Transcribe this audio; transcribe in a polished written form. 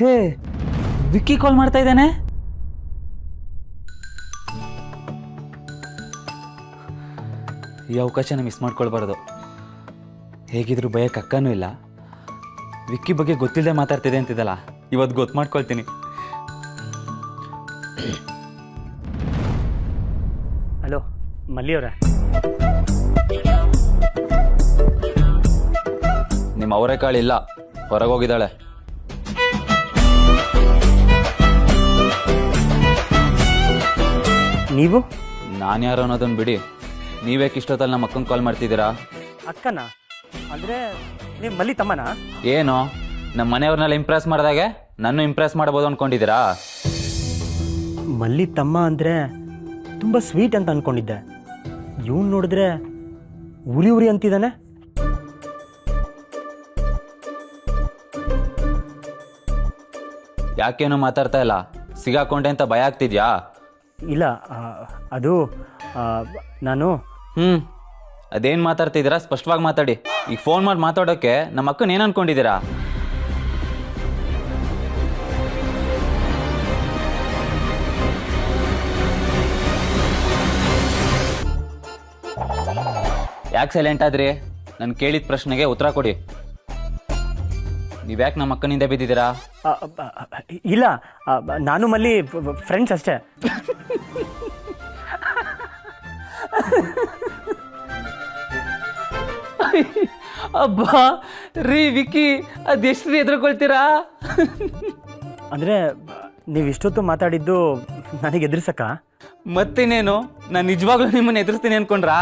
ಹೇ, ವಿಕ್ಕಿ ಕಾಲ್ ಮಾಡ್ತಾ ಇದ್ದಾನೆ. ಈ ಅವಕಾಶನ ಮಿಸ್ ಮಾಡ್ಕೊಳ್ಬಾರ್ದು. ಹೇಗಿದ್ರು ಭಯಕ್ಕೆ ಅಕ್ಕನೂ ಇಲ್ಲ. ವಿಕ್ಕಿ ಬಗ್ಗೆ ಗೊತ್ತಿಲ್ಲದೆ ಮಾತಾಡ್ತಿದೆ ಅಂತಿದ್ದಲ್ಲ, ಇವತ್ತು ಗೊತ್ತು ಮಾಡ್ಕೊಳ್ತೀನಿ. ಹಲೋ ಮಲ್ಲಿಯವರೇ, ನಿಮ್ಮ ಅವರೇಕಾಳಿಲ್ಲ, ಹೊರಗೋಗಿದ್ದಾಳೆ. ನೀವು ನಾನು ಯಾರು ಅನ್ನೋದನ್ನು ಬಿಡಿ, ನೀವೇಕೆ ಇಷ್ಟೊತ್ತಲ್ಲಿ ನಮ್ಮ ಅಕ್ಕನ ಕಾಲ್ ಮಾಡ್ತಿದ್ದೀರಾ? ಅಕ್ಕನ ಅಂದರೆ ನೀವು ಮಲ್ಲಿ ತಮ್ಮನ? ಏನು ನಮ್ಮ ಮನೆಯವ್ರನ್ನೆಲ್ಲ ಇಂಪ್ರೆಸ್ ಮಾಡಿದಾಗೆ ನಾನು ಇಂಪ್ರೆಸ್ ಮಾಡ್ಬೋದು ಅಂದ್ಕೊಂಡಿದ್ದೀರಾ? ಮಲ್ಲಿ ತಮ್ಮ ಅಂದರೆ ತುಂಬ ಸ್ವೀಟ್ ಅಂತ ಅಂದ್ಕೊಂಡಿದ್ದೆ. ಇವನು ನೋಡಿದ್ರೆ ಉರಿ ಉರಿ ಅಂತಿದ್ದಾನೆ. ಯಾಕೇನು ಮಾತಾಡ್ತಾ ಇಲ್ಲ? ಸಿಗಾಕೊಂಡೆ ಅಂತ ಭಯ ಆಗ್ತಿದ್ಯಾ? ಇಲ್ಲ, ಅದು ನಾನು ಅದೇನು ಮಾತಾಡ್ತಿದ್ದೀರಾ ಸ್ಪಷ್ಟವಾಗಿ ಮಾತಾಡಿ. ಈಗ ಫೋನ್ ಮಾಡಿ ಮಾತಾಡೋಕ್ಕೆ ನಮ್ಮ ಅಕ್ಕನ ಏನು ಅನ್ಕೊಂಡಿದ್ದೀರಾ? ಯಾಕೆ ಸೈಲೆಂಟ್ ಆದ್ರಿ? ನಾನು ಕೇಳಿದ ಪ್ರಶ್ನೆಗೆ ಉತ್ತರ ಕೊಡಿ. ನೀವ್ಯಾಕೆ ನಮ್ಮ ಅಕ್ಕನಿಂದ ಬಿದ್ದಿದ್ದೀರಾ? ಇಲ್ಲ, ನಾನು ಮಲ್ಲಿ ಫ್ರೆಂಡ್ಸ್ ಅಷ್ಟೇ. ಅಬ್ಬಾ ರೀ ವಿಕ್ಕಿ, ಅದೆಷ್ಟು ರೀ ಎದುರುಕೊಳ್ತೀರಾ? ಅಂದರೆ ನೀವು ಇಷ್ಟೊತ್ತು ಮಾತಾಡಿದ್ದು ನನಗೆ ಎದುರಿಸಕ್ಕ? ಮತ್ತೇನೇನು, ನಾನು ನಿಜವಾಗ್ಲೂ ನಿಮ್ಮನ್ನು ಎದುರಿಸ್ತೀನಿ ಅನ್ಕೊಂಡ್ರಾ?